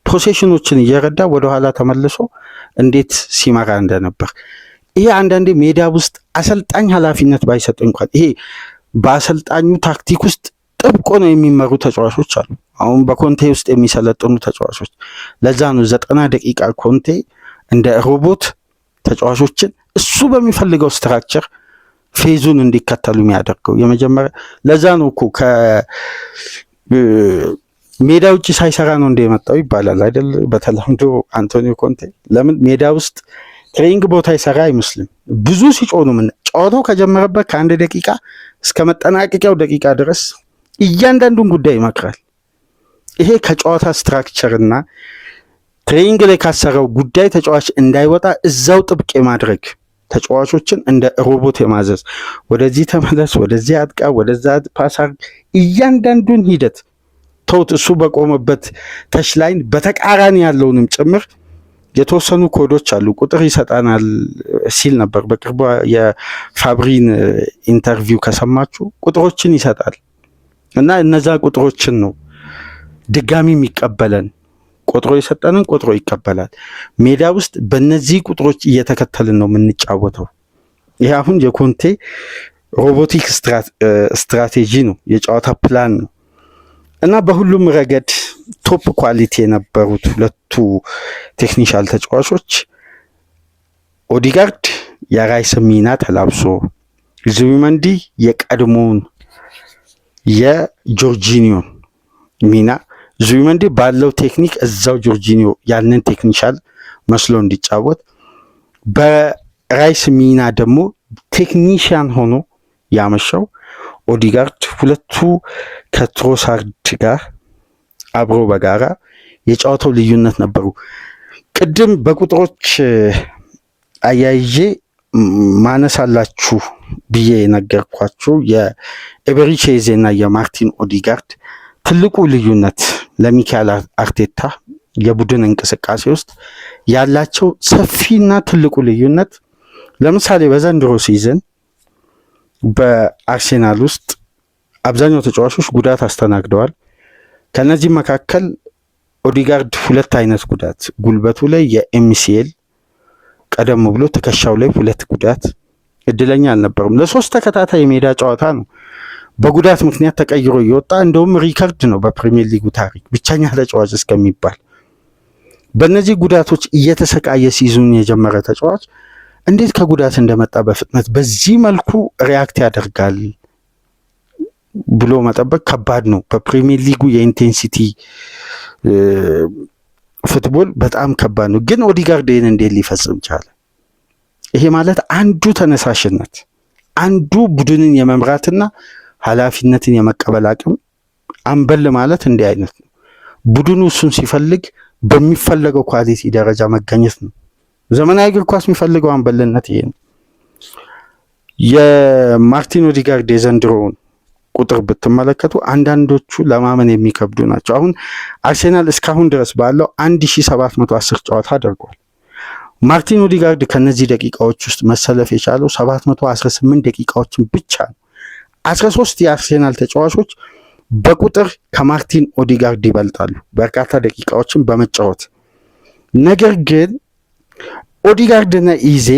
ፖሴሽኖችን እየረዳ ወደኋላ ተመልሶ እንዴት ሲመራ እንደነበር ይሄ አንዳንዴ ሜዳ ውስጥ አሰልጣኝ ኃላፊነት ባይሰጥ እንኳን ይሄ በአሰልጣኙ ታክቲክ ውስጥ ጥብቆ ነው የሚመሩ ተጫዋቾች አሉ። አሁን በኮንቴ ውስጥ የሚሰለጥኑ ተጫዋቾች ለዛ ነው 90 ደቂቃ ኮንቴ እንደ ሮቦት ተጫዋቾችን እሱ በሚፈልገው ስትራክቸር ፌዙን እንዲከተሉ የሚያደርገው የመጀመሪያ። ለዛ ነው እኮ ሜዳ ውጭ ሳይሰራ ነው እንደመጣው ይባላል አይደል? በተለምዶ አንቶኒዮ ኮንቴ ለምን ሜዳ ውስጥ ትሬኒንግ ቦታ ይሰራ አይመስልም። ብዙ ሲጮኑ ምን ጨዋታው ከጀመረበት ከአንድ ደቂቃ እስከ መጠናቀቂያው ደቂቃ ድረስ እያንዳንዱን ጉዳይ ይመክራል። ይሄ ከጨዋታ ስትራክቸር እና ትሬኒንግ ላይ ካሰራው ጉዳይ ተጫዋች እንዳይወጣ እዛው ጥብቅ የማድረግ ተጫዋቾችን እንደ ሮቦት የማዘዝ ወደዚህ ተመለስ፣ ወደዚህ አጥቃ፣ ወደዛ ፓስ አድርግ፣ እያንዳንዱን ሂደት ተውት። እሱ በቆመበት ተች ላይን በተቃራኒ ያለውንም ጭምር የተወሰኑ ኮዶች አሉ ቁጥር ይሰጣናል ሲል ነበር። በቅርቡ የፋብሪን ኢንተርቪው ከሰማችሁ ቁጥሮችን ይሰጣል እና እነዛ ቁጥሮችን ነው ድጋሚ የሚቀበለን። ቆጥሮ የሰጠንን ቆጥሮ ይቀበላል። ሜዳ ውስጥ በእነዚህ ቁጥሮች እየተከተልን ነው የምንጫወተው። ይሄ አሁን የኮንቴ ሮቦቲክ ስትራቴጂ ነው፣ የጨዋታ ፕላን ነው እና በሁሉም ረገድ ቶፕ ኳሊቲ የነበሩት ሁለቱ ቴክኒሻል ተጫዋቾች ኦዲጋርድ የራይስ ሚና ተላብሶ ዙቢመንዲ የቀድሞውን የጆርጂኒዮን ሚና ዙቢመንዲ ባለው ቴክኒክ እዛው ጆርጂኒዮ ያንን ቴክኒሻል መስሎ እንዲጫወት፣ በራይስ ሚና ደግሞ ቴክኒሽያን ሆኖ ያመሻው ኦዲጋርድ ሁለቱ ከትሮሳርድ ጋር አብሮ በጋራ የጨዋታው ልዩነት ነበሩ። ቅድም በቁጥሮች አያይዤ ማነሳላችሁ ብዬ የነገርኳችሁ የኤቤሪቼዜ እና የማርቲን ኦዲጋርድ ትልቁ ልዩነት ለሚካኤል አርቴታ የቡድን እንቅስቃሴ ውስጥ ያላቸው ሰፊና ትልቁ ልዩነት፣ ለምሳሌ በዘንድሮ ሲዝን በአርሴናል ውስጥ አብዛኛው ተጫዋቾች ጉዳት አስተናግደዋል። ከነዚህ መካከል ኦዲጋርድ 2 አይነት ጉዳት፣ ጉልበቱ ላይ የኤምሲኤል ቀደም ብሎ ትከሻው ላይ 2 ጉዳት፣ እድለኛ አልነበረም። ለ3 ተከታታይ የሜዳ ጨዋታ ነው በጉዳት ምክንያት ተቀይሮ እየወጣ፣ እንደውም ሪከርድ ነው በፕሪሚየር ሊጉ ታሪክ ብቸኛ ተጫዋች እስከሚባል። በእነዚህ ጉዳቶች እየተሰቃየ ሲዙን የጀመረ ተጫዋች እንዴት ከጉዳት እንደመጣ በፍጥነት በዚህ መልኩ ሪያክት ያደርጋል ብሎ መጠበቅ ከባድ ነው። በፕሪሚየር ሊጉ የኢንቴንሲቲ ፉትቦል በጣም ከባድ ነው። ግን ኦዲጋርድ ይህን እንዴት ሊፈጽም ቻለ? ይሄ ማለት አንዱ ተነሳሽነት፣ አንዱ ቡድንን የመምራትና ኃላፊነትን የመቀበል አቅም። አምበል ማለት እንዲህ አይነት ነው። ቡድኑ እሱን ሲፈልግ በሚፈለገው ኳሊቲ ደረጃ መገኘት ነው። ዘመናዊ እግር ኳስ የሚፈልገው አምበልነት ይሄ ነው። የማርቲን ኦዲጋርድ የዘንድሮውን ቁጥር ብትመለከቱ አንዳንዶቹ ለማመን የሚከብዱ ናቸው። አሁን አርሴናል እስካሁን ድረስ ባለው 1710 ጨዋታ አድርጓል። ማርቲን ኦዲጋርድ ከነዚህ ደቂቃዎች ውስጥ መሰለፍ የቻለው 718 ደቂቃዎችን ብቻ ነው። 13 የአርሴናል ተጫዋቾች በቁጥር ከማርቲን ኦዲጋርድ ይበልጣሉ በርካታ ደቂቃዎችን በመጫወት። ነገር ግን ኦዲጋርድና ኢዜ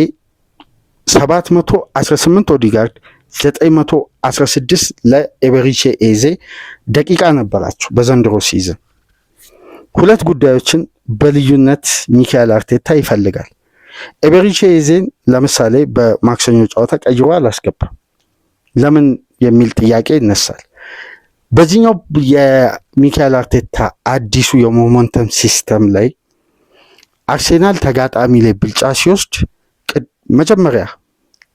718 ኦዲጋርድ 916 ለኤቤሪቼ ኤዜ ደቂቃ ነበራቸው በዘንድሮ ሲዝን። ሁለት ጉዳዮችን በልዩነት ሚካኤል አርቴታ ይፈልጋል። ኤቤሪቼ ኤዜን ለምሳሌ በማክሰኞ ጨዋታ ቀይሮ አላስገባም። ለምን የሚል ጥያቄ ይነሳል። በዚህኛው የሚካኤል አርቴታ አዲሱ የሞመንተም ሲስተም ላይ አርሴናል ተጋጣሚ ላይ ብልጫ ሲወስድ መጀመሪያ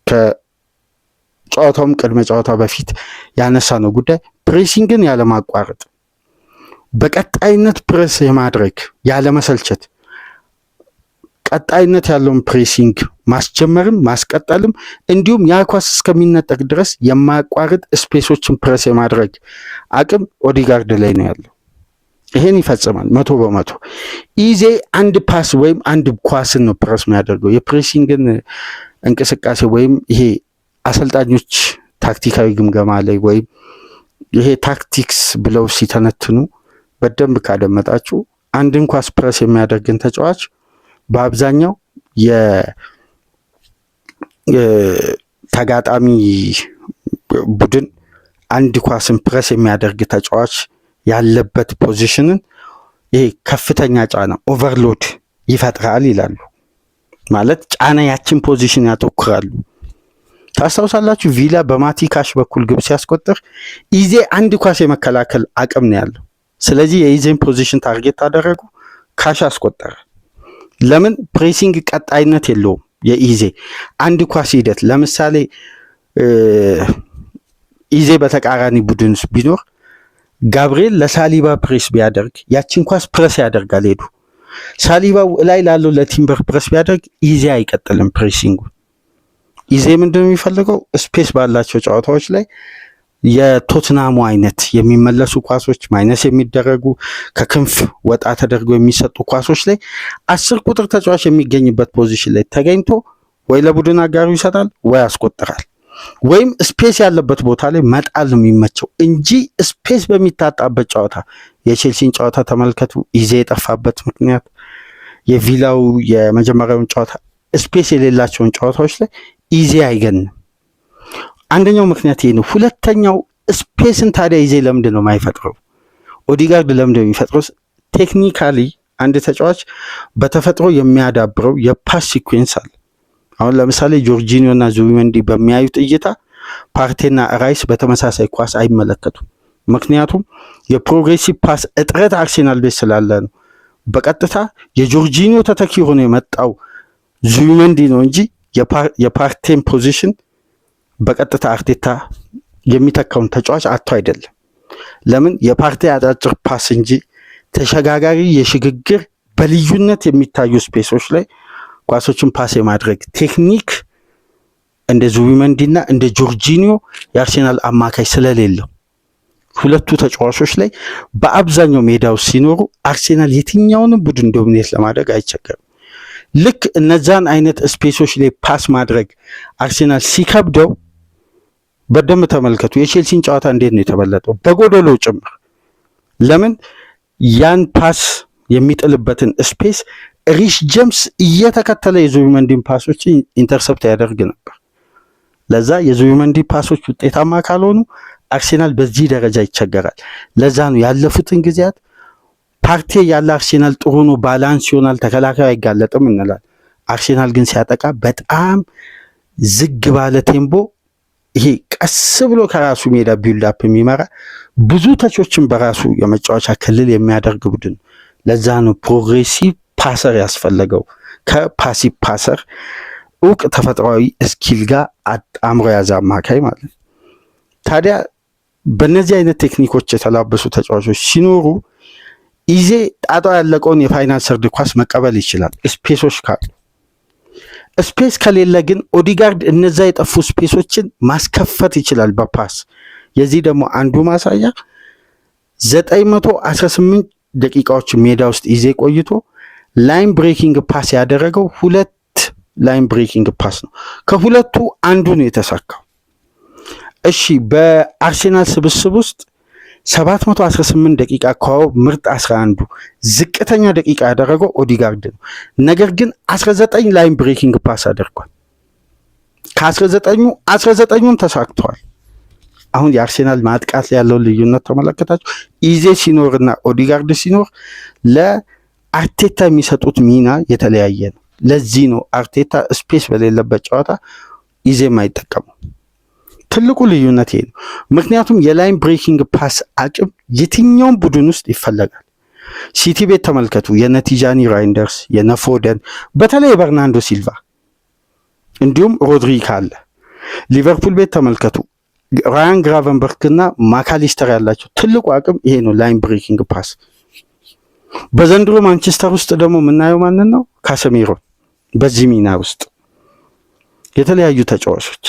ከጨዋታውም ቅድመ ጨዋታ በፊት ያነሳ ነው ጉዳይ ፕሬሲንግን ያለማቋረጥ በቀጣይነት ፕሬስ የማድረግ ያለመሰልቸት ቀጣይነት ያለውን ፕሬሲንግ ማስጀመርም ማስቀጠልም እንዲሁም ያ ኳስ እስከሚነጠቅ ድረስ የማያቋርጥ ስፔሶችን ፕሬስ የማድረግ አቅም ኦዲጋርድ ላይ ነው ያለው። ይሄን ይፈጽማል 100%። ኢዜ አንድ ፓስ ወይም አንድ ኳስን ነው ፕሬስ የሚያደርገው። የፕሬሲንግን እንቅስቃሴ ወይም ይሄ አሰልጣኞች ታክቲካዊ ግምገማ ላይ ወይም ይሄ ታክቲክስ ብለው ሲተነትኑ በደንብ ካደመጣችሁ አንድን ኳስ ፕሬስ የሚያደርግን ተጫዋች በአብዛኛው የተጋጣሚ ቡድን አንድ ኳስን ፕሬስ የሚያደርግ ተጫዋች ያለበት ፖዚሽንን ይሄ ከፍተኛ ጫና ኦቨርሎድ ይፈጥራል ይላሉ። ማለት ጫና ያችን ፖዚሽን ያተኩራሉ። ታስታውሳላችሁ ቪላ በማቲ ካሽ በኩል ግብ ሲያስቆጥር ኢዜ አንድ ኳስ የመከላከል አቅም ነው ያለው። ስለዚህ የኢዜን ፖዚሽን ታርጌት አደረጉ፣ ካሽ አስቆጠረ። ለምን? ፕሬሲንግ ቀጣይነት የለውም። የኢዜ አንድ ኳስ ሂደት ለምሳሌ ኢዜ በተቃራኒ ቡድን ቢኖር ጋብሪኤል ለሳሊባ ፕሬስ ቢያደርግ ያችን ኳስ ፕሬስ ያደርጋል ሄዱ። ሳሊባው ላይ ላለው ለቲምበር ፕሬስ ቢያደርግ ኢዜ አይቀጥልም ፕሬሲንጉ። ኢዜ ምንድነው የሚፈልገው? ስፔስ ባላቸው ጨዋታዎች ላይ የቶትናሙ አይነት የሚመለሱ ኳሶች ማይነስ የሚደረጉ ከክንፍ ወጣ ተደርገው የሚሰጡ ኳሶች ላይ 10 ቁጥር ተጫዋች የሚገኝበት ፖዚሽን ላይ ተገኝቶ ወይ ለቡድን አጋሩ ይሰጣል ወይ ያስቆጥራል። ወይም ስፔስ ያለበት ቦታ ላይ መጣል ነው የሚመቸው እንጂ ስፔስ በሚታጣበት ጨዋታ የቼልሲን ጨዋታ ተመልከቱ። ኢዜ የጠፋበት ምክንያት የቪላው የመጀመሪያውን ጨዋታ ስፔስ የሌላቸውን ጨዋታዎች ላይ ኢዜ አይገንም። አንደኛው ምክንያት ይሄ ነው። ሁለተኛው ስፔስን ታዲያ ኢዜ ለምንድን ነው የማይፈጥረው? ኦዲጋርድ ለምንድን ነው የሚፈጥረው? ቴክኒካሊ አንድ ተጫዋች በተፈጥሮ የሚያዳብረው የፓስ ሲኩዌንስ አለ። አሁን ለምሳሌ ጆርጂኒዮ እና ዙቢሜንዲ በሚያዩት እይታ ፓርቴና ራይስ በተመሳሳይ ኳስ አይመለከቱም። ምክንያቱም የፕሮግሬሲቭ ፓስ እጥረት አርሴናል ቤት ስላለ ነው። በቀጥታ የጆርጂኒዮ ተተኪ ሆኖ የመጣው ዙቢሜንዲ ነው እንጂ የፓርቴን ፖዚሽን በቀጥታ አርቴታ የሚተካውን ተጫዋች አጥቶ አይደለም። ለምን? የፓርቲ አጫጭር ፓስ እንጂ ተሸጋጋሪ የሽግግር በልዩነት የሚታዩ ስፔሶች ላይ ኳሶችን ፓስ የማድረግ ቴክኒክ እንደ ዙቢሜንዲና እንደ ጆርጂኒዮ የአርሴናል አማካይ ስለሌለው ሁለቱ ተጫዋቾች ላይ በአብዛኛው ሜዳው ሲኖሩ አርሴናል የትኛውንም ቡድን ዶሚኔት ለማድረግ አይቸገርም። ልክ እነዛን አይነት ስፔሶች ላይ ፓስ ማድረግ አርሴናል ሲከብደው በደንብ ተመልከቱ። የቼልሲን ጨዋታ እንዴት ነው የተበለጠው? በጎደሎ ጭምር። ለምን? ያን ፓስ የሚጥልበትን ስፔስ ሪሽ ጀምስ እየተከተለ የዙቢሜንዲን ፓሶች ኢንተርሰፕት ያደርግ ነበር። ለዛ የዙቢሜንዲ ፓሶች ውጤታማ ካልሆኑ አርሴናል በዚህ ደረጃ ይቸገራል። ለዛ ነው ያለፉትን ጊዜያት ፓርቴ ያለ አርሴናል ጥሩ ነው፣ ባላንስ ይሆናል፣ ተከላካይ አይጋለጥም እንላል። አርሴናል ግን ሲያጠቃ በጣም ዝግ ባለ ቴምቦ ይሄ ቀስ ብሎ ከራሱ ሜዳ ቢልድ አፕ የሚመራ ብዙ ተቾችን በራሱ የመጫወቻ ክልል የሚያደርግ ቡድን። ለዛ ነው ፕሮግሬሲቭ ፓሰር ያስፈለገው ከፓሲቭ ፓሰር እውቅ ተፈጥሯዊ ስኪል ጋር አጣምሮ ያዘ አማካይ ማለት ነው። ታዲያ በእነዚህ አይነት ቴክኒኮች የተላበሱ ተጫዋቾች ሲኖሩ ኢዜ ጣጣው ያለቀውን የፋይናል ሰርድ ኳስ መቀበል ይችላል ስፔሶች ካሉ። ስፔስ ከሌለ ግን ኦዲጋርድ እነዛ የጠፉ ስፔሶችን ማስከፈት ይችላል በፓስ። የዚህ ደግሞ አንዱ ማሳያ 918 ደቂቃዎች ሜዳ ውስጥ ኢዜ ቆይቶ ላይን ብሬኪንግ ፓስ ያደረገው 2 ላይን ብሬኪንግ ፓስ ነው። ከሁለቱ አንዱ ነው የተሳካው። እሺ በአርሴናል ስብስብ ውስጥ 718 ደቂቃ ከዋው ምርጥ 11ዱ ዝቅተኛ ደቂቃ ያደረገው ኦዲጋርድ ነው። ነገር ግን 19 ላይን ብሬኪንግ ፓስ አድርጓል። ከ19ኙም ተሳክተዋል። አሁን የአርሴናል ማጥቃት ላይ ያለውን ልዩነት ተመለከታችሁ። ኢዜ ሲኖርና ኦዲጋርድ ሲኖር ለአርቴታ የሚሰጡት ሚና የተለያየ ነው። ለዚህ ነው አርቴታ ስፔስ በሌለበት ጨዋታ ኢዜ የማይጠቀመው። ትልቁ ልዩነት ይሄ ነው። ምክንያቱም የላይን ብሬኪንግ ፓስ አቅም የትኛውም ቡድን ውስጥ ይፈለጋል። ሲቲ ቤት ተመልከቱ፣ የነቲጃኒ ራይንደርስ፣ የነፎደን፣ በተለይ በርናንዶ ሲልቫ እንዲሁም ሮድሪ ካለ። ሊቨርፑል ቤት ተመልከቱ፣ ራያን ግራቨንበርግና ማካሊስተር ያላቸው ትልቁ አቅም ይሄ ነው፣ ላይን ብሬኪንግ ፓስ። በዘንድሮ ማንቸስተር ውስጥ ደግሞ የምናየው ማንን ነው? ካሰሚሮን። በዚህ ሚና ውስጥ የተለያዩ ተጫዋቾች።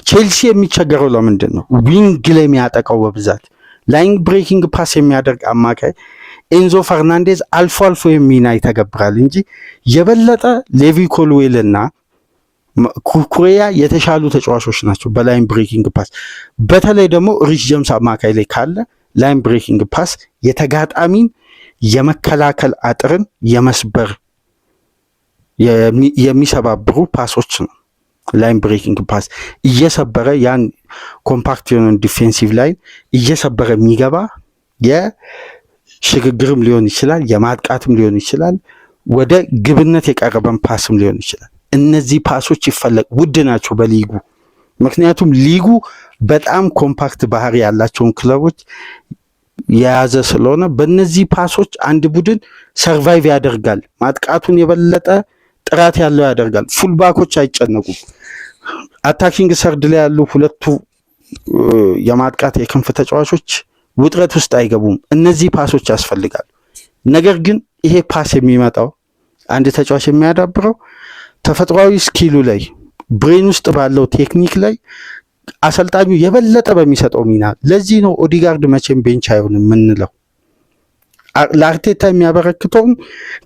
ቼልሲ የሚቸገረው ለምንድን ነው? ዊንግ ላይ የሚያጠቃው በብዛት ላይን ብሬኪንግ ፓስ የሚያደርግ አማካይ ኤንዞ ፈርናንዴዝ አልፎ አልፎ የሚና ይተገብራል እንጂ የበለጠ ሌቪ ኮልዌል እና ኩኩሬያ የተሻሉ ተጫዋቾች ናቸው በላይን ብሬኪንግ ፓስ። በተለይ ደግሞ ሪች ጀምስ አማካይ ላይ ካለ ላይን ብሬኪንግ ፓስ የተጋጣሚን የመከላከል አጥርን የመስበር የሚሰባብሩ ፓሶች ነው። ላይን ብሬኪንግ ፓስ እየሰበረ ያን ኮምፓክት የሆነን ዲፌንሲቭ ላይን እየሰበረ የሚገባ የሽግግርም ሊሆን ይችላል፣ የማጥቃትም ሊሆን ይችላል፣ ወደ ግብነት የቀረበን ፓስም ሊሆን ይችላል። እነዚህ ፓሶች ውድ ናቸው በሊጉ። ምክንያቱም ሊጉ በጣም ኮምፓክት ባህሪ ያላቸውን ክለቦች የያዘ ስለሆነ በእነዚህ ፓሶች አንድ ቡድን ሰርቫይቭ ያደርጋል፣ ማጥቃቱን የበለጠ ጥራት ያለው ያደርጋል። ፉልባኮች አይጨነቁም። አታኪንግ ሰርድ ላይ ያሉ ሁለቱ የማጥቃት የክንፍ ተጫዋቾች ውጥረት ውስጥ አይገቡም። እነዚህ ፓሶች ያስፈልጋሉ። ነገር ግን ይሄ ፓስ የሚመጣው አንድ ተጫዋች የሚያዳብረው ተፈጥሯዊ ስኪሉ ላይ ብሬን ውስጥ ባለው ቴክኒክ ላይ አሰልጣኙ የበለጠ በሚሰጠው ሚና። ለዚህ ነው ኦዲጋርድ መቼም ቤንች አይሆንም የምንለው። ለአርቴታ የሚያበረክተውን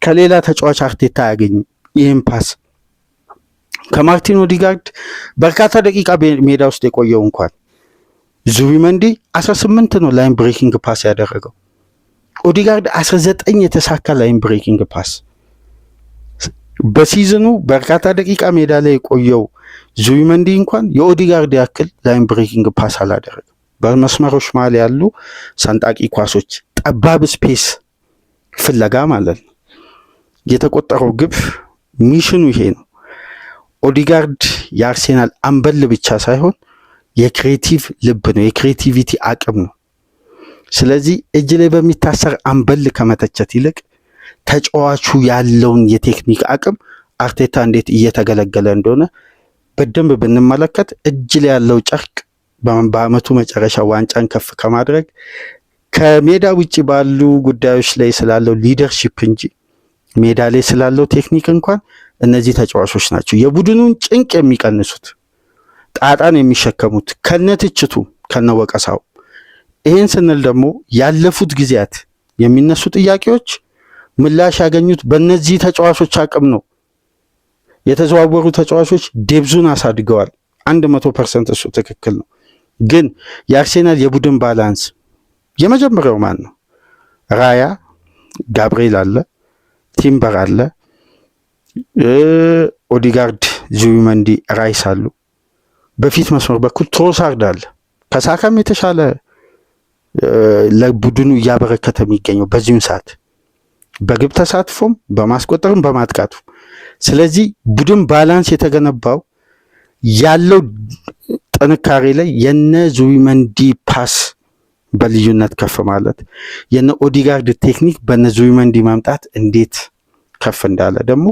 ከሌላ ተጫዋች አርቴታ አያገኝም። ይህም ፓስ ከማርቲን ኦዲጋርድ በርካታ ደቂቃ ሜዳ ውስጥ የቆየው እንኳን ዙቢመንዲ 18 ነው ላይን ብሬኪንግ ፓስ ያደረገው። ኦዲጋርድ 19 የተሳካ ላይን ብሬኪንግ ፓስ። በሲዝኑ በርካታ ደቂቃ ሜዳ ላይ የቆየው ዙቢመንዲ እንኳን የኦዲጋርድ ያክል ላይን ብሬኪንግ ፓስ አላደረገም። በመስመሮች መሃል ያሉ ሰንጣቂ ኳሶች፣ ጠባብ ስፔስ ፍለጋ ማለት ነው። የተቆጠረው ግብ ሚሽኑ ይሄ ነው። ኦዲጋርድ የአርሴናል አምበል ብቻ ሳይሆን የክሬቲቭ ልብ ነው፣ የክሬቲቪቲ አቅም ነው። ስለዚህ እጅ ላይ በሚታሰር አምበል ከመተቸት ይልቅ ተጫዋቹ ያለውን የቴክኒክ አቅም አርቴታ እንዴት እየተገለገለ እንደሆነ በደንብ ብንመለከት እጅ ላይ ያለው ጨርቅ በአመቱ መጨረሻ ዋንጫን ከፍ ከማድረግ ከሜዳ ውጭ ባሉ ጉዳዮች ላይ ስላለው ሊደርሺፕ እንጂ ሜዳ ላይ ስላለው ቴክኒክ እንኳን እነዚህ ተጫዋቾች ናቸው የቡድኑን ጭንቅ የሚቀንሱት፣ ጣጣን የሚሸከሙት ከነትችቱ ከነወቀሳው። ይህን ስንል ደግሞ ያለፉት ጊዜያት የሚነሱ ጥያቄዎች ምላሽ ያገኙት በእነዚህ ተጫዋቾች አቅም ነው። የተዘዋወሩ ተጫዋቾች ዴብዙን አሳድገዋል። 100% እሱ ትክክል ነው። ግን የአርሴናል የቡድን ባላንስ የመጀመሪያው ማን ነው? ራያ ጋብርኤል አለ፣ ቲምበር አለ፣ ኦዲጋርድ፣ ዙቢመንዲ፣ ራይስ አሉ። በፊት መስመር በኩል ትሮሳርድ አለ። ከሳካም የተሻለ ለቡድኑ እያበረከተ የሚገኘው በዚሁን ሰዓት በግብ ተሳትፎም በማስቆጠርም በማጥቃቱ። ስለዚህ ቡድን ባላንስ የተገነባው ያለው ጥንካሬ ላይ የነ ዙቢመንዲ ፓስ በልዩነት ከፍ ማለት፣ የነ ኦዲጋርድ ቴክኒክ በነ ዙቢመንዲ ማምጣት እንዴት ከፍ እንዳለ ደግሞ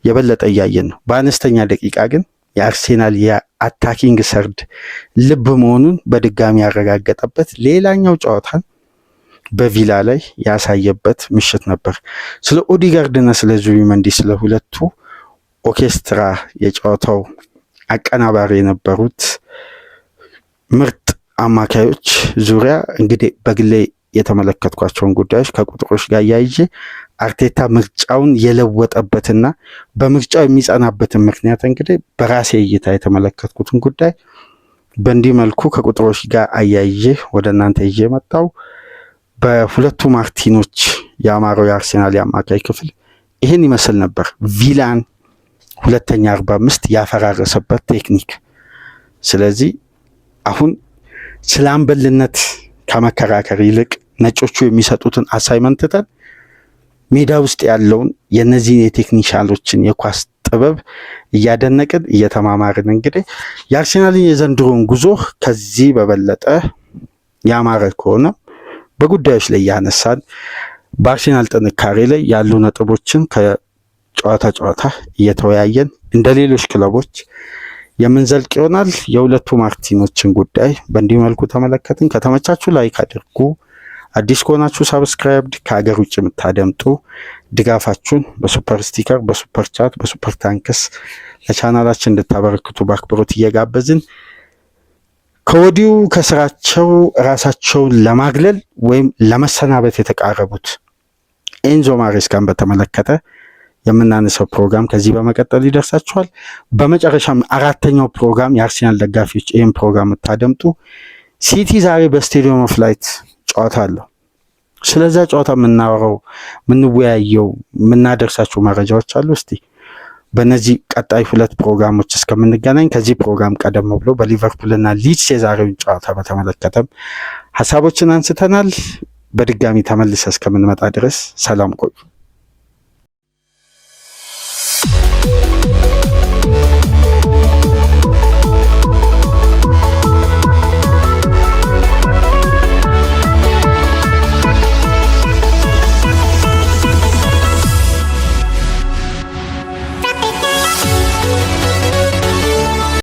የበለጠ እያየን ነው። በአነስተኛ ደቂቃ ግን የአርሴናል የአታኪንግ ሰርድ ልብ መሆኑን በድጋሚ ያረጋገጠበት ሌላኛው ጨዋታን በቪላ ላይ ያሳየበት ምሽት ነበር። ስለ ኦዲጋርድና ስለ ዙቢመንዲ ስለ ሁለቱ ኦርኬስትራ የጨዋታው አቀናባሪ የነበሩት ምርጥ አማካዮች ዙሪያ እንግዲህ በግሌ የተመለከትኳቸውን ጉዳዮች ከቁጥሮች ጋር ያይዤ አርቴታ ምርጫውን የለወጠበትና በምርጫው የሚጸናበትን ምክንያት እንግዲህ በራሴ እይታ የተመለከትኩትን ጉዳይ በእንዲህ መልኩ ከቁጥሮች ጋር አያይዤ ወደ እናንተ ይዤ መጣው። በሁለቱ ማርቲኖች የአማራው የአርሴናል የአማካይ ክፍል ይህን ይመስል ነበር። ቪላን ሁለተኛ 45 ያፈራረሰበት ቴክኒክ ስለዚህ አሁን ስለ አምበልነት ከመከራከር ይልቅ ነጮቹ የሚሰጡትን አሳይመንት ትተን ሜዳ ውስጥ ያለውን የነዚህን የቴክኒሻሎችን የኳስ ጥበብ እያደነቅን እየተማማርን እንግዲህ የአርሴናልን የዘንድሮን ጉዞ ከዚህ በበለጠ ያማረ ከሆነ በጉዳዮች ላይ ያነሳን በአርሴናል ጥንካሬ ላይ ያሉ ነጥቦችን ከጨዋታ ጨዋታ እየተወያየን እንደ ሌሎች ክለቦች የምንዘልቅ ይሆናል። የሁለቱ ማርቲኖችን ጉዳይ በእንዲህ መልኩ ተመለከትን። ከተመቻችሁ ላይክ አድርጉ። አዲስ ከሆናችሁ ሳብስክራይብ፣ ከሀገር ውጭ የምታደምጡ ድጋፋችሁን በሱፐር ስቲከር፣ በሱፐር ቻት፣ በሱፐር ታንክስ ለቻናላችን እንድታበረክቱ በአክብሮት እየጋበዝን ከወዲሁ ከስራቸው ራሳቸውን ለማግለል ወይም ለመሰናበት የተቃረቡት ኤንዞ ማሬስካን በተመለከተ የምናነሳው ፕሮግራም ከዚህ በመቀጠል ይደርሳችኋል። በመጨረሻም አራተኛው ፕሮግራም የአርሴናል ደጋፊዎች ይህን ፕሮግራም የምታደምጡ ሲቲ ዛሬ በስቴዲየም ኦፍ ላይት ጨዋታ አለው። ስለዛ ጨዋታ የምናወራው የምንወያየው የምናደርሳቸው መረጃዎች አሉ። እስቲ በእነዚህ ቀጣይ ሁለት ፕሮግራሞች እስከምንገናኝ ከዚህ ፕሮግራም ቀደም ብሎ በሊቨርፑልና ሊድስ የዛሬውን ጨዋታ በተመለከተም ሀሳቦችን አንስተናል። በድጋሚ ተመልሰ እስከምንመጣ ድረስ ሰላም ቆዩ።